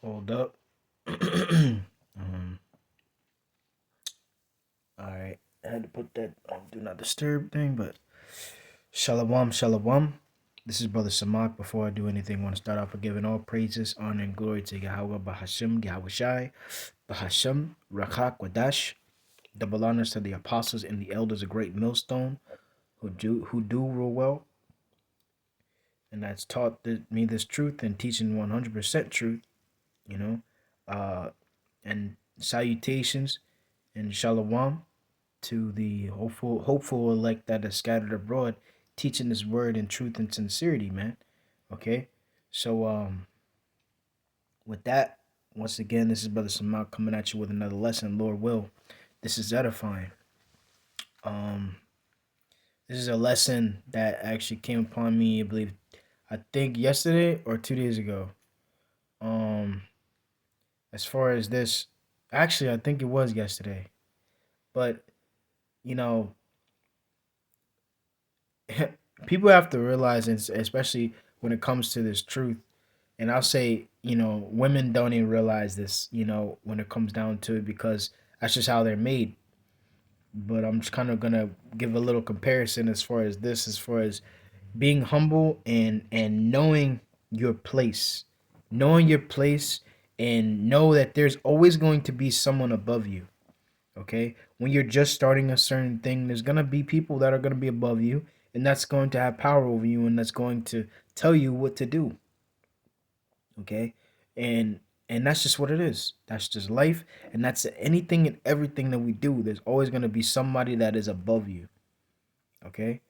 Hold up. All right. I had to put that on do not disturb thing, but shalom, shalom. This is Brother Samak. Before I do anything, I want to start off by giving all praises, honor, and glory to Yahweh Bahashim, Yahweh Shai, Bahashim, Rakak, Wadash. Double honors to the apostles and the elders of Great Millstone who do rule well, and that's taught me this truth and teaching 100% truth. You know, uh, and salutations and shalom to the hopeful elect that is scattered abroad, teaching this word in truth and sincerity, man. Okay, so with that, once again, this is Brother Samal coming at you with another lesson, Lord will. This is edifying. Um, this is a lesson that actually came upon me, I think yesterday or 2 days ago. Um, as far as this, actually, I think it was yesterday, but you know, people have to realize, especially when it comes to this truth, and I'll say, women don't even realize this, when it comes down to it, because that's just how they're made. But I'm just kind of gonna give a little comparison as far as this, as far as being humble and knowing your place, and know that there's always going to be someone above you. Okay, when you're just starting a certain thing, there's gonna be people that are gonna be above you, and that's going to have power over you, and that's going to tell you what to do. Okay, and that's just what it is. That's just life, and that's anything and everything that we do. There's always gonna be somebody that is above you. Okay,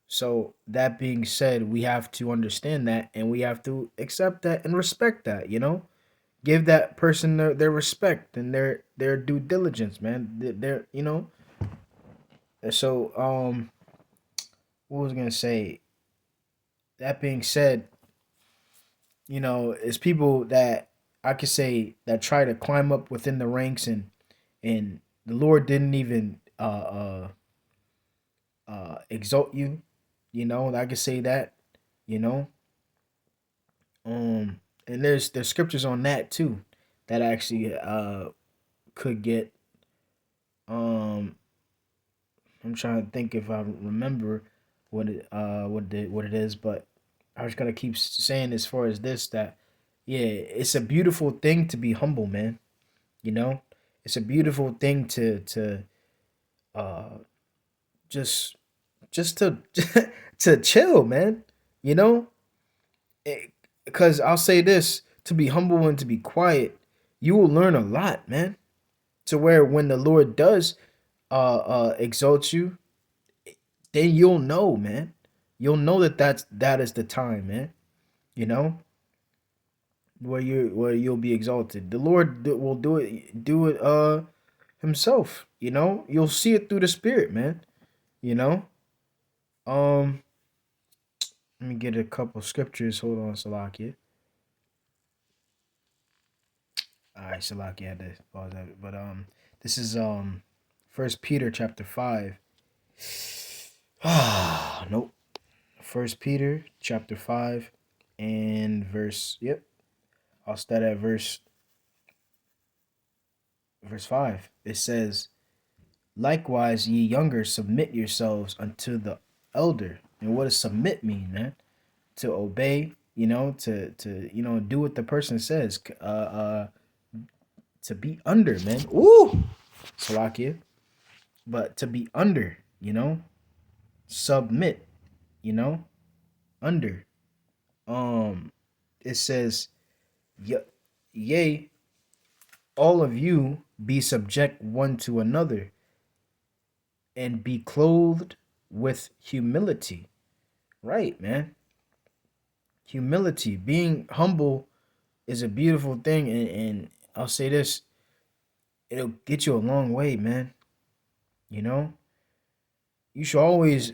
so that being said, we have to understand that, and we have to accept that and respect that. Give that person their respect and their due diligence, man. Their So, what was I gonna say? That being said, it's people that I could say that try to climb up within the ranks, and the Lord didn't even exalt you. I could say that. You know, and there's scriptures on that too, that actually could get um. I'm trying to think if I remember what it is, but I was gonna keep saying as far as this, that yeah, it's a beautiful thing to be humble, man. You know, it's a beautiful thing to uh just to to chill, man. You know, because I'll say this: to be humble and to be quiet, you will learn a lot, man. To where when the Lord does exalt you, then you'll know, man. You'll know that is the time, man. You know, where you'll be exalted. The Lord will do it himself. You'll see it through the Spirit, man. You know. Um, let me get a couple scriptures. Hold on, Salakia. All right, Salakia had to pause that, but this is First Peter chapter 5. Ah, nope. First Peter chapter 5 and verse. Yep, I'll start at verse 5. It says, likewise, ye younger, submit yourselves unto the elder. And what does submit mean, man? To obey, to do what the person says. To be under, man. Ooh, Salakia. But to be under, submit, you know, under. It says, yea, all of you be subject one to another, and be clothed with humility. Right, man. Humility, being humble is a beautiful thing, and I'll say this: it'll get you a long way, man. You know, you should always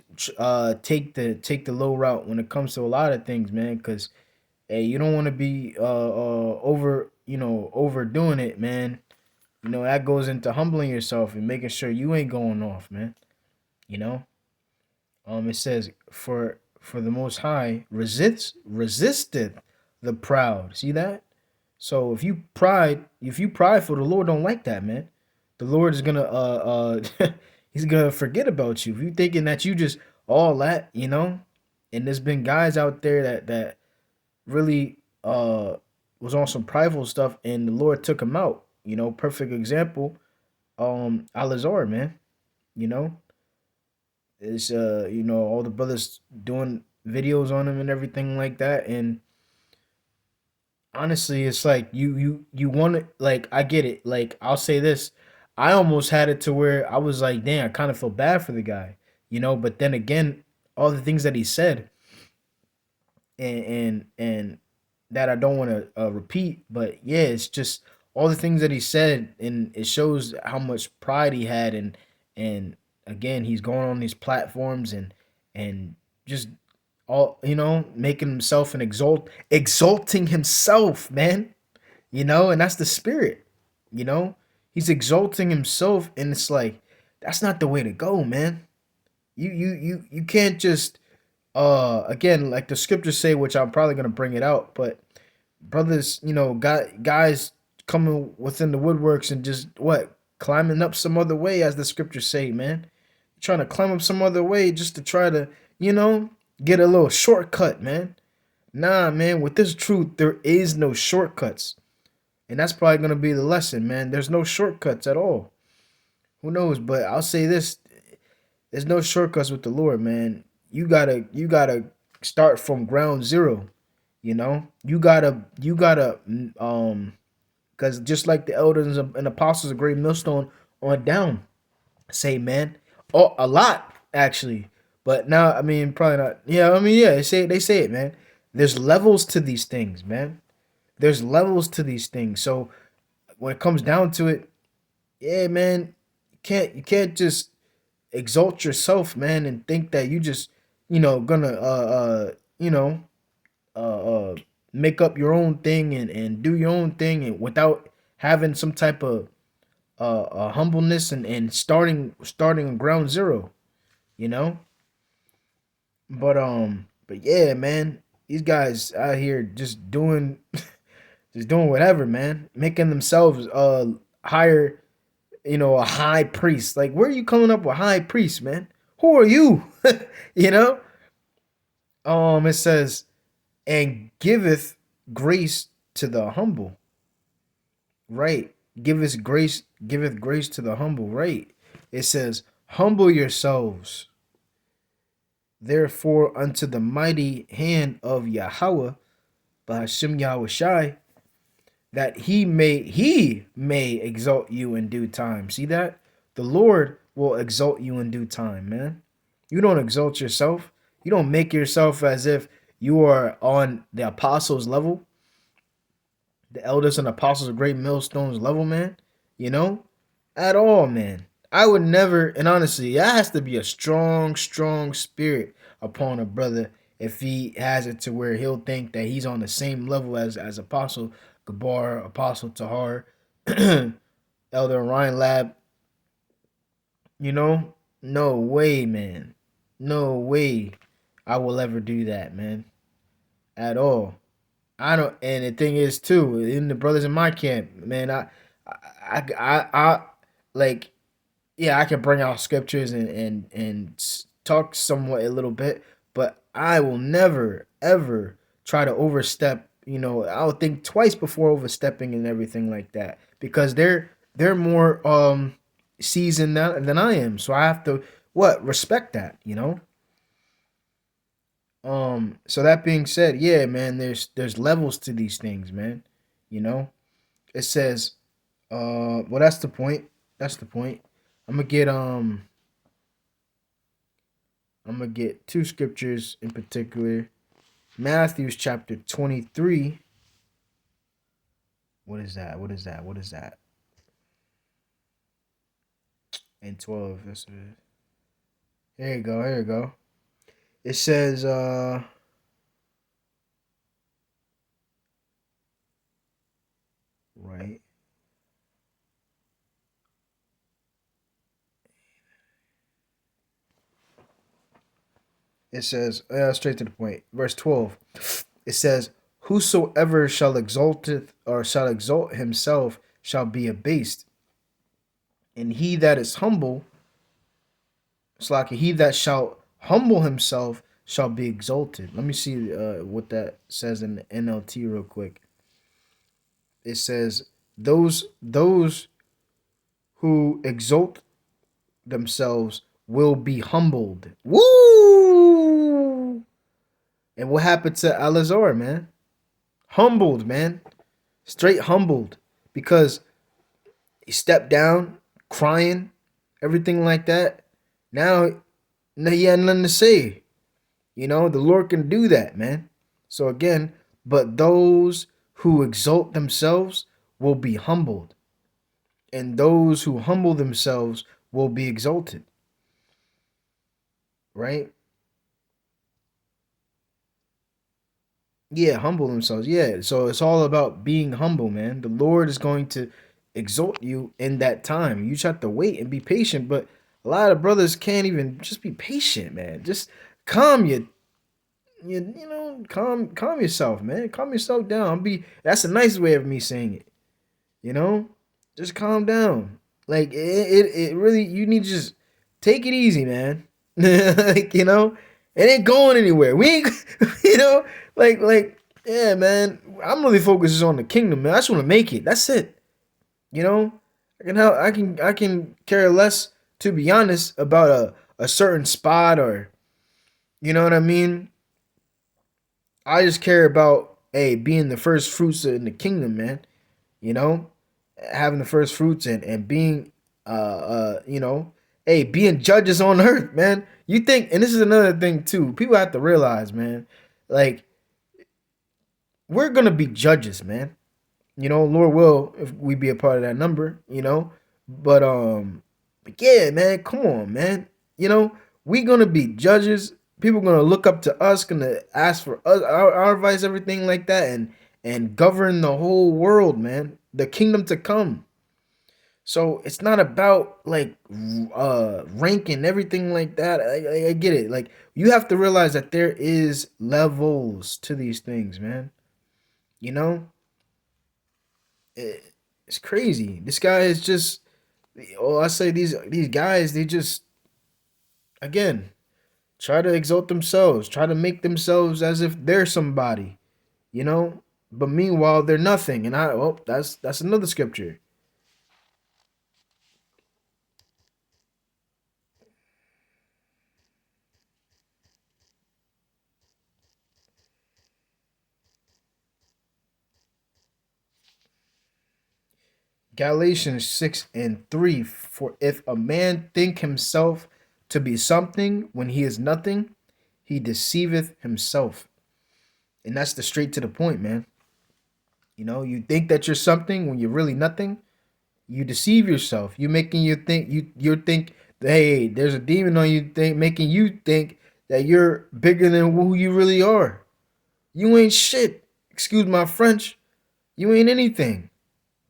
take the low route when it comes to a lot of things, man. Because hey, you don't want to be overdoing it, man. That goes into humbling yourself and making sure you ain't going off, man. You know, it says for the Most High resisteth the proud. See that? So if you prideful, the Lord don't like that, man. The Lord is gonna he's gonna forget about you. If you thinking that you just all that, you know, and there's been guys out there that really was on some prideful stuff and the Lord took him out. You know, perfect example, Alazar, man. You know, it's you know, all the brothers doing videos on him and everything like that. And honestly, it's like you want to, like, I get it. Like, I'll say this, I almost had it to where I was like, damn, I kind of feel bad for the guy, you know. But then again, all the things that he said, and that I don't want to repeat, but yeah, it's just all the things that he said, and it shows how much pride he had, and again, he's going on these platforms and just all, you know, making himself an exalting himself, man, you know, and that's the spirit, you know, he's exalting himself, and it's like that's not the way to go, man. You can't just again, like the scriptures say, which I'm probably gonna bring it out, but brothers, you know, guys coming within the woodworks and just what, climbing up some other way, as the scriptures say, man, trying to climb up some other way just to try to, you know, get a little shortcut, man. Nah, man, with this truth, there is no shortcuts. And that's probably gonna be the lesson, man. There's no shortcuts at all. Who knows? But I'll say this: there's no shortcuts with the Lord, man. You gotta start from ground zero. You know, you gotta because just like the elders and apostles of Great Millstone on down say, man, oh, a lot actually. But now, I mean, probably not. Yeah, I mean, yeah, they say it, man. There's levels to these things, man. There's levels to these things. So when it comes down to it, yeah, man, you can't just exalt yourself, man, and think that you just, you know, gonna you know, uh make up your own thing and do your own thing, and without having some type of humbleness and starting on ground zero, you know. But yeah, man, these guys out here just doing just doing whatever, man, making themselves higher, you know, a high priest. Like, where are you coming up with high priest, man? Who are you? You know? It says, and giveth grace to the humble. Right. Giveth grace to the humble. Right. It says, humble yourselves, therefore, unto the mighty hand of Yahweh, by Hashem Yahweh Shai, that he may exalt you in due time. See that? The Lord will exalt you in due time, man. You don't exalt yourself. You don't make yourself as if you are on the apostles level, the elders and apostles of Great Millstones level, man. You know? At all, man. I would never, and honestly, that has to be a strong, strong spirit upon a brother if he has it to where he'll think that he's on the same level as Apostle Gabar, Apostle Tahar, Elder Ryan Lab. You know? No way, man. No way I will ever do that, man. At all. I don't, and the thing is too, in the brothers in my camp, man, I like, yeah, I can bring out scriptures and talk somewhat a little bit, but I will never ever try to overstep. You know, I'll think twice before overstepping and everything like that, because they're more seasoned than I am, so I have to what, respect that. You know. So that being said, yeah, man, there's levels to these things, man. You know, it says, well, that's the point. That's the point. I'm gonna get um I'm gonna get two scriptures in particular. Matthew's chapter 23. What is that? What is that? What is that? And 12. Here you go. Here you go. It says, right. It says, straight to the point. Verse 12. It says, whosoever shall exalteth or shall exalt himself shall be abased, and he that is humble, it's like he that shall humble himself shall be exalted. Let me see what that says in the NLT real quick. It says those who exalt themselves will be humbled. Woo! And what happened to Alazar, man? Humbled, man. Straight humbled. Because he stepped down, crying, everything like that. Now he had nothing to say. You know, the Lord can do that, man. So again, but those who exalt themselves will be humbled, and those who humble themselves will be exalted, right? Yeah, humble themselves. Yeah, so it's all about being humble, man. The Lord is going to exalt you in that time. You just have to wait and be patient, but a lot of brothers can't even just be patient, man. Just calm calm yourself, man. Calm yourself down. That's a nice way of me saying it. You know, just calm down. Like it really, you need to just take it easy, man. Like, it ain't going anywhere. We ain't, you know, yeah, man. I'm really focused on the kingdom, man. I just want to make it. That's it. You know, I can help. I can care less, to be honest, about a certain spot, or you know what I mean. I just care about being the first fruits in the kingdom, man. You know, having the first fruits and being being judges on earth, man. You think, and this is another thing too, people have to realize, man, like, we're gonna be judges, man. Lord will, if we be a part of that number, but yeah, man, come on, man. We gonna be judges. People gonna look up to us, gonna ask for us, our advice, everything like that, and govern the whole world, man. The kingdom to come. So it's not about like ranking, everything like that. I get it. Like, you have to realize that there is levels to these things, man. You know, it, it's crazy. This guy is just. Oh, I say these guys, they just, again, try to exalt themselves, try to make themselves as if they're somebody, you know. But meanwhile, they're nothing. And that's another scripture. Galatians 6:3. For if a man think himself to be something when he is nothing, he deceiveth himself. And that's the straight to the point, man. You think that you're something when you're really nothing. You deceive yourself. You making you think you think that, hey, there's a demon on you, making you think that you're bigger than who you really are. You ain't shit. Excuse my French. You ain't anything.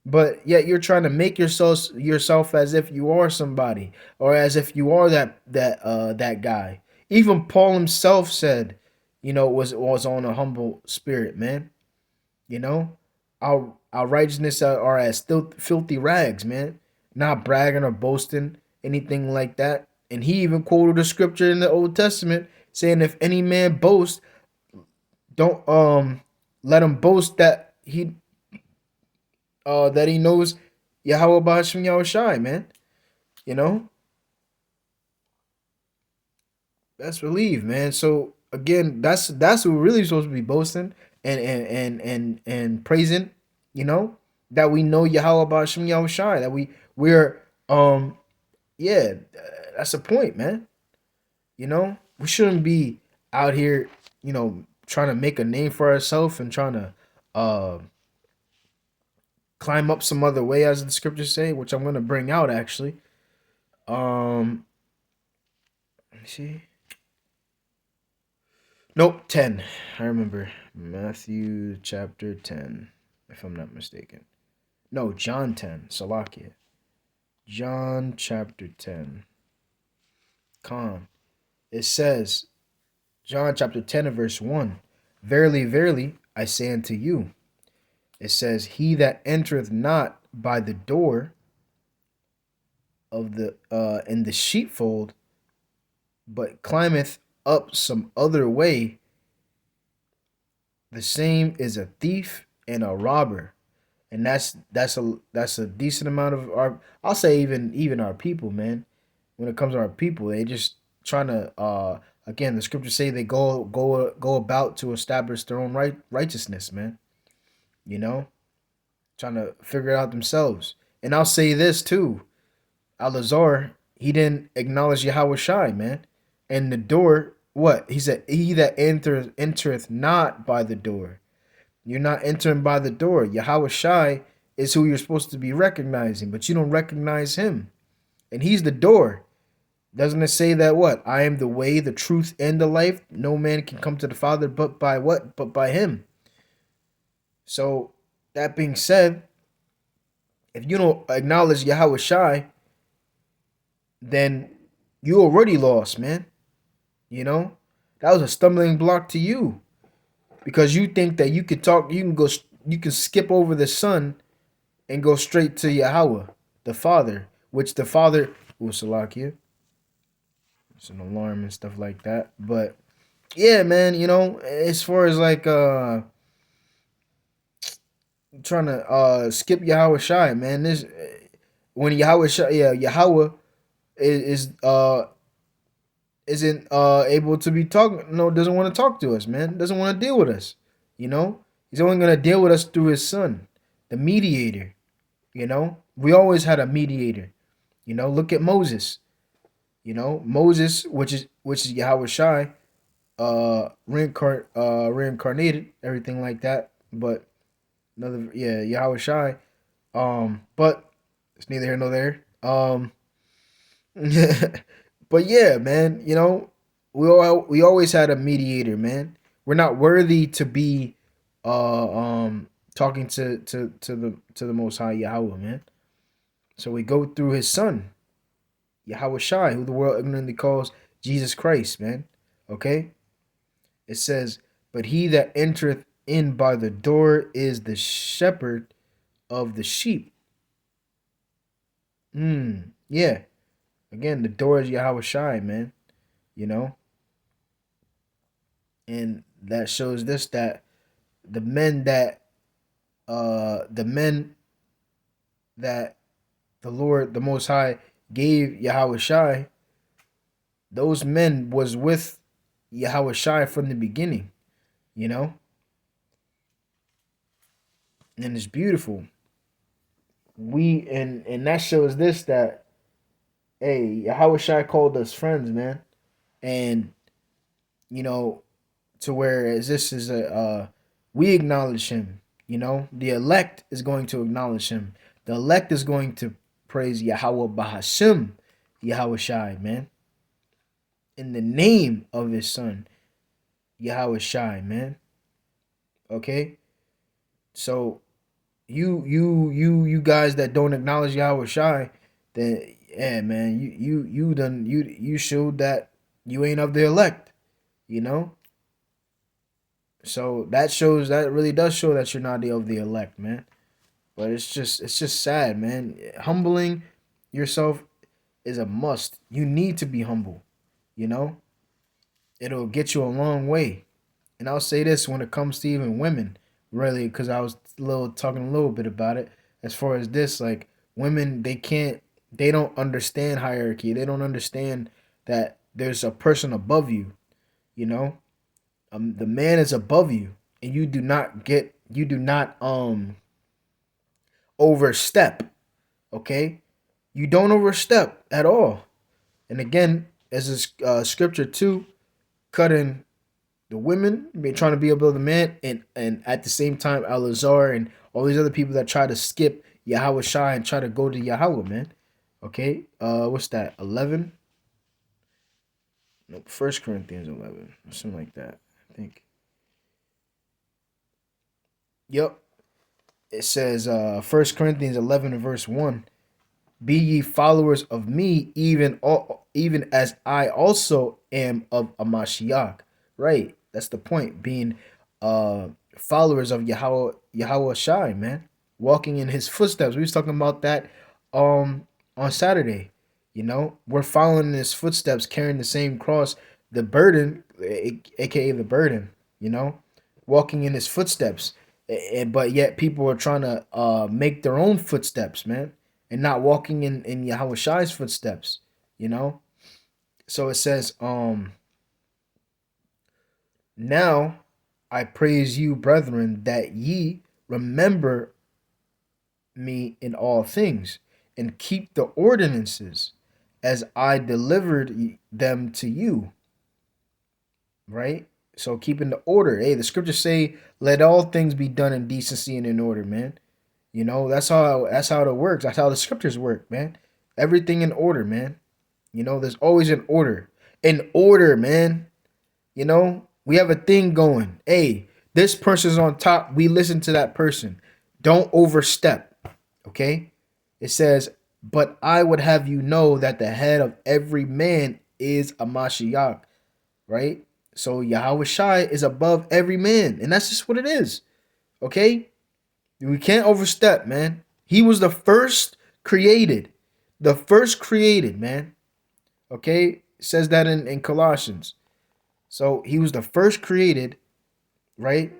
But yet you're trying to make yourself as if you are somebody, or as if you are that guy. Even Paul himself said, was on a humble spirit, man. You know, our righteousness are as still filthy rags, man. Not bragging or boasting, anything like that. And he even quoted a scripture in the Old Testament saying, if any man boast, don't let him boast that he knows Yahweh Bashim Yahushai, man. You know, that's relief, man. So again, that's what we're really supposed to be boasting and praising. You know, that we know Yahweh Bashim Yahushai. That we're yeah, that's the point, man. We shouldn't be out here, trying to make a name for ourselves and trying to uh climb up some other way, as the scriptures say, which I'm gonna bring out actually. Let me see. Nope, 10. I remember. Matthew chapter 10, if I'm not mistaken. No, John 10. Salakia. John chapter 10. Con. It says, John chapter 10 and verse 1. Verily, verily, I say unto you. It says, he that entereth not by the door of the in the sheepfold, but climbeth up some other way, the same is a thief and a robber. And that's a decent amount of our, I'll say even our people, man. When it comes to our people, they just trying to again, the scriptures say they go about to establish their own righteousness, man. You know, trying to figure it out themselves. And I'll say this too. Alazar, he didn't acknowledge Yahweh Shai, man. And the door, what? He said, he that entereth not by the door. You're not entering by the door. Yahweh Shai is who you're supposed to be recognizing, but you don't recognize him. And he's the door. Doesn't it say that what? I am the way, the truth, and the life. No man can come to the Father but by what? But by him. So that being said, if you don't acknowledge Yahweh Shai, then you already lost, man. You know? That was a stumbling block to you. Because you think that you can talk, you can skip over the Son and go straight to Yahweh, the Father, which the Father will Salakia. It's an alarm and stuff like that. But yeah, man, you know, as far as like trying to skip Yahweh Shai, man, this when Yahweh Shai, yeah, Yahweh is isn't able to be talking, no, doesn't want to talk to us, man, doesn't want to deal with us, you know. He's only going to deal with us through his Son, the mediator. You know, we always had a mediator. You know, look at Moses. You know, Moses, which is Yahweh Shai, reincarnated, everything like that. But another, yeah, Yahweh Shai. But it's neither here nor there. But yeah, man, you know, we always had a mediator, man. We're not worthy to be talking to the Most High Yahweh, man. So we go through his Son, Yahweh Shai, who the world ignorantly calls Jesus Christ, man. Okay? It says, but he that entereth in by the door is the shepherd of the sheep. Yeah. Again, the door is Yahweh Shai, man. You know? And that shows this, that the men that the men that the Lord, the Most High, gave Yahweh Shai, those men was with Yahweh Shai from the beginning, you know? And it's beautiful. And that shows this, that hey, Yahweh Shai called us friends, man. And you know, to where as this is a we acknowledge him, you know? The elect is going to acknowledge him. The elect is going to praise Yahweh Bahashim, Yahweh Shai, man. In the name of his Son, Yahweh Shai, man. Okay? So you guys that don't acknowledge Yahweh Shai, then yeah, man, you showed that you ain't of the elect, you know? So that really does show that you're not of the elect, man. But it's just sad, man. Humbling yourself is a must. You need to be humble, you know? It'll get you a long way. And I'll say this when it comes to even women, really, because I was talking a little bit about it. As far as this, like women, they don't understand hierarchy. They don't understand that there's a person above you. You know, the man is above you, and you do not overstep. Okay, you don't overstep at all. And again, as a scripture too, cutting the women trying to be above the man, and at the same time Alazar and all these other people that try to skip Yahweh Shai and try to go to Yahweh, man. Okay, what's that? 11? No, 1 Corinthians 11, something like that, I think. Yep, it says 1 Corinthians 11 and verse 1. Be ye followers of me, even as I also am of a Mashiach. Right. That's the point. Being followers of Yahweh Shai, man, walking in his footsteps. We was talking about that on Saturday. You know, we're following in his footsteps, carrying the same cross, the burden, aka the burden, you know, walking in his footsteps. But yet people are trying to make their own footsteps, man, and not walking in Yahweh Shai's footsteps, you know. So it says, now I praise you, brethren, that ye remember me in all things, and keep the ordinances as I delivered them to you. Right? So keeping the order. Hey, the scriptures say, let all things be done in decency and in order, man. You know, that's how it works. That's how the scriptures work, man. Everything in order, man. You know, there's always an order. In order, man. You know, we have a thing going. Hey, this person's on top. We listen to that person. Don't overstep. Okay? It says, but I would have you know that the head of every man is a Mashiach, right? So Yahweh Shai is above every man. And that's just what it is. Okay? We can't overstep, man. He was the first created. The first created, man. Okay? It says that in Colossians. So he was the first created, right?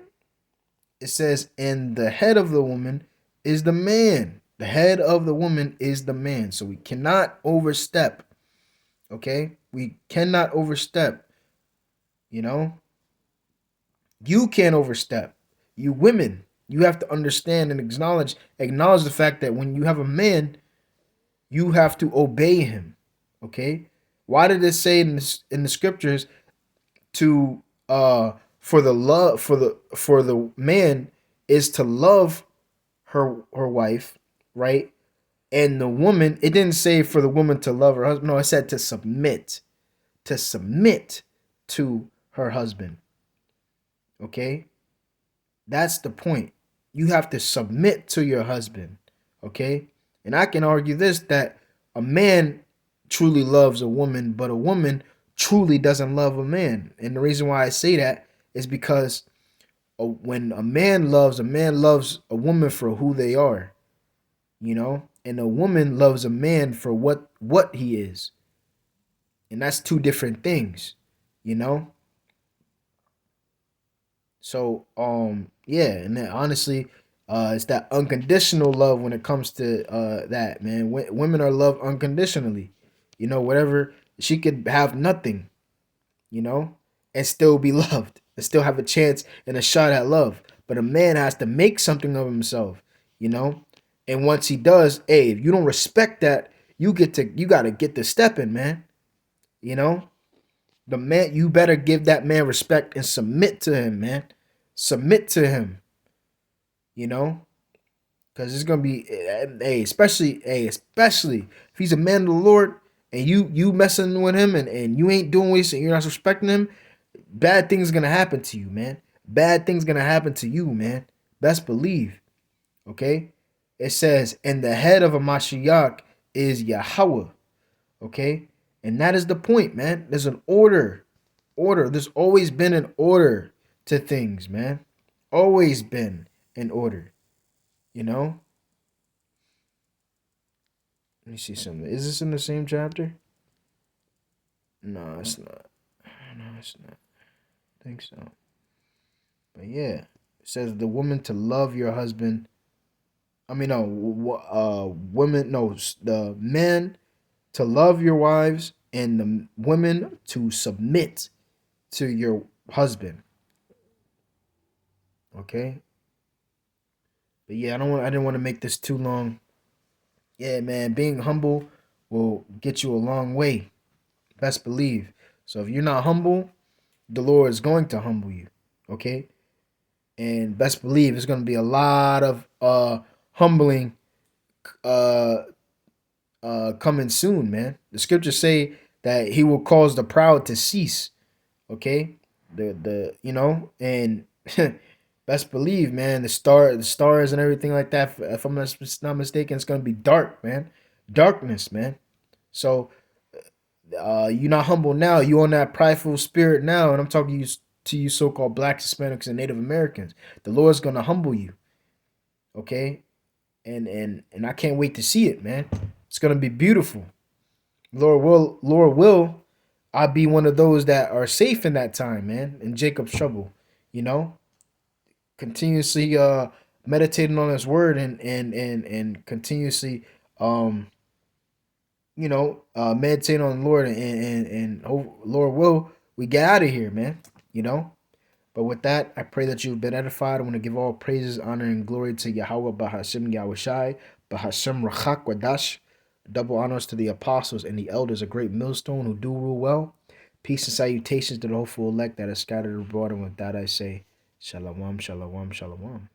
It says, and the head of the woman is the man. The head of the woman is the man. So we cannot overstep. Okay? We cannot overstep. You know? You can't overstep. You women, you have to understand and acknowledge the fact that when you have a man, you have to obey him. Okay? Why did it say in the scriptures to for the man is to love her wife, right? And the woman, it didn't say for the woman to love her husband. No, it said to submit to her husband. Okay? That's the point. You have to submit to your husband. Okay? And I can argue this, that a man truly loves a woman, but a woman truly doesn't love a man. And the reason why I say that is because when a man loves a woman for who they are, you know, and a woman loves a man for what he is. And that's two different things, you know. So yeah, and then honestly, it's that unconditional love when it comes to that, man. Women are loved unconditionally. You know, whatever, she could have nothing, you know, and still be loved, and still have a chance and a shot at love. But a man has to make something of himself, you know. And once he does, hey, if you don't respect that, you gotta get to stepping, man. You know, the man, you better give that man respect and submit to him, man. Submit to him, you know, because it's gonna be, especially if he's a man of the Lord and you messing with him and you ain't doing what and you're not respecting him, bad things gonna happen to you, man. Bad things gonna happen to you, man. Best believe. Okay, it says, and the head of a Mashiach is Yahweh. Okay, and that is the point, man. There's an order. There's always been an order to things, man. Always been an order. You know? Let me see something. Is this in the same chapter? No, it's not. No, it's not. I think so. But yeah. It says the woman to love your husband. I mean, no, women, no, the men to love your wives and the women to submit to your husband. Okay? But yeah, I didn't want to make this too long. Yeah, man, being humble will get you a long way. Best believe. So if you're not humble, the Lord is going to humble you. Okay? And best believe it's going to be a lot of humbling uh coming soon, man. The scriptures say that he will cause the proud to cease. Okay? The you know, and best believe, man, the stars and everything like that, if I'm not mistaken, it's gonna be dark, man. Darkness, man. So you're not humble now. You on that prideful spirit now, and I'm talking to you so-called blacks, Hispanics, and Native Americans. The Lord's gonna humble you, okay? And I can't wait to see it, man. It's gonna be beautiful. Lord will, I be one of those that are safe in that time, man, in Jacob's trouble, you know, continuously meditating on his word and continuously um meditating on the Lord and oh, Lord will we get out of here, man, you know. But with that, I pray that you've been edified. I want to give all praises, honor, and glory to Yahweh Bahashim Yahushai, Bahashim Rachak Wadash. Double honors to the apostles and the elders, a great millstone who do rule well. Peace and salutations to the hopeful elect that are scattered abroad. And with that, I say, Shalom, Shalom, Shalom.